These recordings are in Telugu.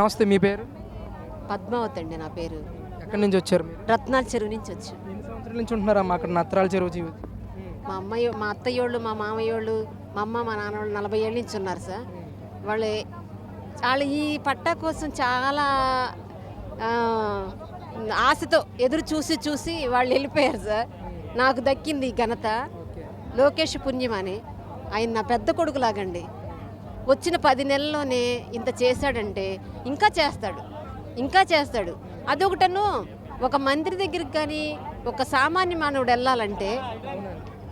నమస్తే, మీ పేరు? పద్మావతి అండి నా పేరు. ఎక్కడి నుంచి వచ్చారు మీరు? రత్నాల చెరువు నుంచి వచ్చి. ఎన్ని సంవత్సరాల నుంచి ఉంటున్నారమ్మా అక్కడ నత్రాల చెరువు జీవితం? మా అమ్మయ్య మా అత్తయ్యోళ్ళు మా మామయ్యోళ్ళు మా అమ్మ మా నాన్న వాళ్ళు 40 ఏళ్ళ నుంచి ఉన్నారు సార్. వాళ్ళు ఈ పట్టా కోసం చాలా ఆశతో ఎదురు చూసి వాళ్ళు వెళ్ళిపోయారు సార్. నాకు దక్కింది ఈ ఘనత. లోకేష్ పుణ్యమని ఆయన నా పెద్ద కొడుకు లాగండి. వచ్చిన 10 నెలల్లోనే ఇంత చేశాడంటే ఇంకా చేస్తాడు. అదొకటను ఒక మంత్రి దగ్గరికి కానీ ఒక సామాన్య మానవుడు వెళ్ళాలంటే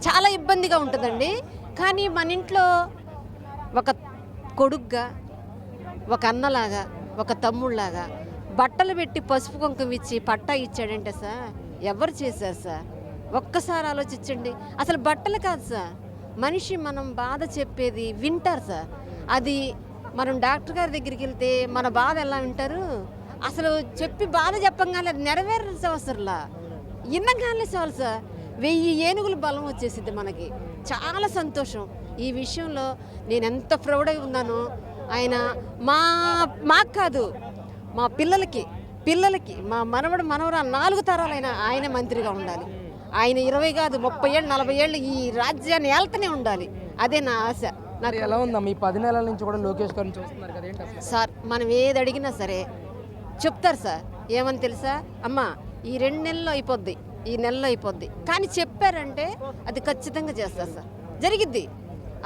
చాలా ఇబ్బందిగా ఉంటుందండి. కానీ మన ఇంట్లో ఒక కొడుగ్గా, ఒక అన్నలాగా, ఒక తమ్ముళ్ళలాగా బట్టలు పెట్టి పసుపు కుంకుమ ఇచ్చి పట్టా ఇచ్చాడంటే సార్ ఎవరు చేశారు సార్? ఒక్కసారి ఆలోచించండి. అసలు బట్టలు కాదు సార్, మనిషి మనం బాధ చెప్పేది వింటారు సార్. అది మనం డాక్టర్ గారి దగ్గరికి వెళ్తే మన బాధ ఎలా వింటారు? అసలు చెప్పి బాధ చెప్పగానే అది నెరవేరాల్సిన అవసరంలా ఇన్నగానే చాలు సార్. 1000 ఏనుగుల బలం వచ్చేసింది మనకి. చాలా సంతోషం. ఈ విషయంలో నేను ఎంత ప్రౌడ్ అయి ఉన్నానో. ఆయన మాకు కాదు, మా పిల్లలకి మా మనవరాలు 4 తరాలైనా ఆయన మంత్రిగా ఉండాలి. ఆయన 20 కాదు 30 ఏళ్ళు 40 ఏళ్ళు ఈ రాజ్యాన్ని ఏళ్తూనే ఉండాలి. అదే నా ఆశ. నాకు ఎలా ఉందా మీ 10 నెలల నుంచి కూడా లోకేష్ గారిని చూస్తున్నారు కదా, ఏంటి అసలు? సార్ మనం ఏది అడిగినా సరే చెప్తారు సార్. ఏమని తెలుసా అమ్మా, ఈ 2 నెలల్లో అయిపోద్ది, ఈ నెలలో అయిపోద్ది కానీ చెప్పారంటే అది ఖచ్చితంగా చేస్తారు సార్. జరిగిద్ది.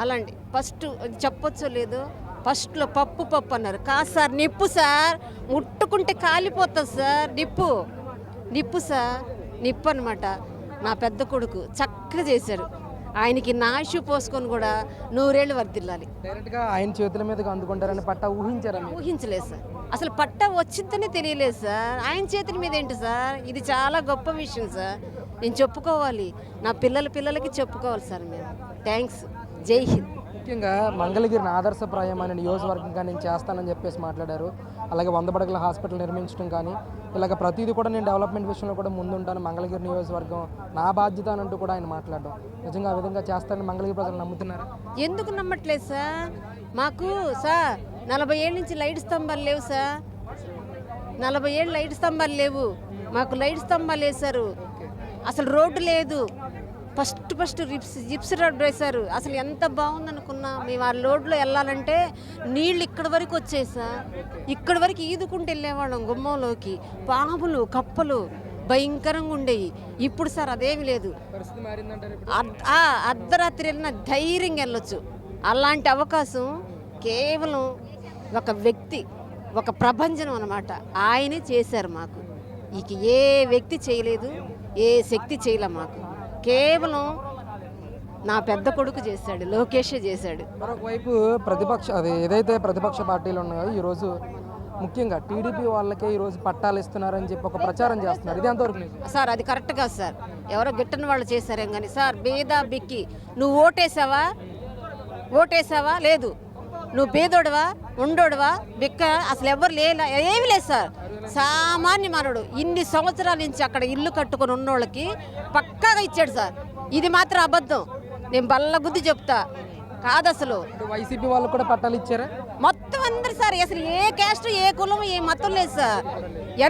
అలాంటి ఫస్ట్ చెప్పొచ్చో లేదో ఫస్ట్లో పప్పు అన్నారు. కాదు సార్, నిప్పు సార్, ముట్టుకుంటే కాలిపోతుంది సార్. నిప్పు సార్, నిప్పు అనమాట. నా పెద్ద కొడుకు చక్కగా చేశారు. ఆయనకి నాశు పోసుకొని కూడా 100 ఏళ్ళు వర్దిల్లాలి. డైరెక్ట్గా ఆయన చేతుల మీదకి అందుకుంటారని పట్టా ఊహించారా? ఊహించలేదు సార్. అసలు పట్టా వచ్చిందనే తెలియలేదు సార్. ఆయన చేతుల మీద ఏంటి సార్? ఇది చాలా గొప్ప విషయం సార్. నేను చెప్పుకోవాలి, నా పిల్లలకి చెప్పుకోవాలి సార్. మేము థ్యాంక్స్. జై హింద్. ముఖ్యంగా మంగళగిరిని ఆదర్శప్రాయమైన నియోజకవర్గంగా నేను చేస్తానని చెప్పేసి మాట్లాడారు. అలాగే 100 పడకల హాస్పిటల్ నిర్మించడం కానీ ఇలాగ ప్రతిదీ కూడా నేను డెవలప్మెంట్ విషయంలో కూడా ముందుంటాను, మంగళగిరి నియోజకవర్గం నా బాధ్యత అని అంటూ కూడా ఆయన మాట్లాడడం నిజంగా ఆ విధంగా చేస్తారని మంగళగిరి ప్రజలు నమ్ముతున్నారు? ఎందుకు నమ్మట్లేదు సార్? మాకు సార్ 40 ఏళ్ళ నుంచి లైట్ స్తంభాలు లేవు సార్. 40 ఏళ్ళు లైట్ స్తంభాలు లేవు. మాకు లైట్ స్తంభాలు వేశారు. అసలు రోడ్డు లేదు. ఫస్ట్ జిప్స్ రోడ్డు వేశారు. అసలు ఎంత బాగుందనుకున్నా మేము. ఆ రోడ్లో వెళ్ళాలంటే నీళ్ళు ఇక్కడి వరకు వచ్చాయి సార్. ఇక్కడి వరకు ఈదుకుంటూ వెళ్ళేవాళ్ళం గుమ్మంలోకి. పాములు కప్పలు భయంకరంగా ఉండేవి. ఇప్పుడు సార్ అదేమి లేదు. అర్ధరాత్రి వెళ్ళినా ధైర్యంగా వెళ్ళొచ్చు. అలాంటి అవకాశం కేవలం ఒక వ్యక్తి, ఒక ప్రభంజనం అన్నమాట. ఆయనే చేశారు మాకు. ఇక ఏ వ్యక్తి చేయలేదు, ఏ శక్తి చేయలే మాకు. కేవలం నా పెద్ద కొడుకు చేశాడు, లోకేషే చేశాడు. మరొకవైపు ఏదైతే ప్రతిపక్ష పార్టీలు ఉన్నాయో ఈరోజు ముఖ్యంగా టీడీపీ వాళ్ళకే ఈరోజు పట్టాలు ఇస్తున్నారని చెప్పి ఒక ప్రచారం చేస్తున్నారు. ఇది ఎంతవరకు సార్? అది కరెక్ట్ కాదు సార్. ఎవరో గిట్టని వాళ్ళు చేశారేం కానీ సార్. బేదా బిక్కి నువ్వు ఓటేసావా? లేదు. నువ్వు బేదోడవా, ఉండోడవా, బిక్క అసలు ఎవరు ఏమి లేదు సార్. సామాన్య మానవుడు ఇన్ని సంవత్సరాల నుంచి అక్కడ ఇల్లు కట్టుకొని ఉన్నోళ్ళకి పక్కాగా ఇచ్చాడు సార్. ఇది మాత్రం అబద్ధం. నేను బల్లగుద్ది చెప్తా. కాదు అసలు. వైసీపీ వాళ్ళు కూడా పట్టాలు ఇచ్చారా? మొత్తం అందరు సార్. అసలు ఏ క్యాస్ట్, ఏ కులం, ఏ మతం లేదు సార్.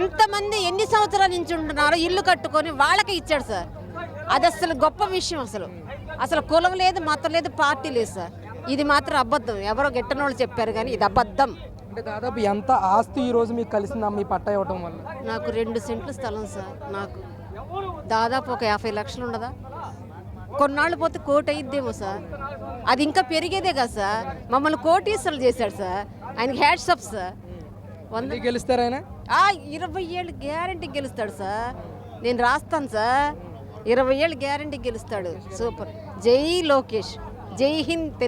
ఎంతమంది ఎన్ని సంవత్సరాల నుంచి ఉంటున్నారో ఇల్లు కట్టుకొని వాళ్ళకే ఇచ్చాడు సార్. అది అసలు గొప్ప విషయం. అసలు కులం లేదు, మతం లేదు, పార్టీ లేదు సార్. ఇది మాత్రం అబద్ధం. ఎవరో గిట్టనోళ్ళు చెప్పారు కానీ ఇది అబద్ధం. అంటే దాదాపు ఎంత ఆస్తి ఈ రోజు మీకు కలిసిందా మీ పట్టా ఇవ్వటం వల్ల? నాకు 2 సెంట్లు స్థలం సార్. నాకు దాదాపు ఒక 50 లక్షలు ఉండదా? కొన్నాళ్ళు పోతే 1 కోటి అయిద్దేమో సార్. అది ఇంకా పెరిగేదే కదా సార్. మమ్మల్ని కోటీశ్వరులు చేశాడు సార్. ఆయనకి హ్యాట్స్ ఆఫ్ సార్. 100 గెలుస్తారు ఆయన. 20 ఏళ్ళు గ్యారంటీ గెలుస్తాడు సార్. నేను రాస్తాను సార్. 20 ఏళ్ళు గ్యారంటీ గెలుస్తాడు. సూపర్. జై లోకేష్, జై హింద్.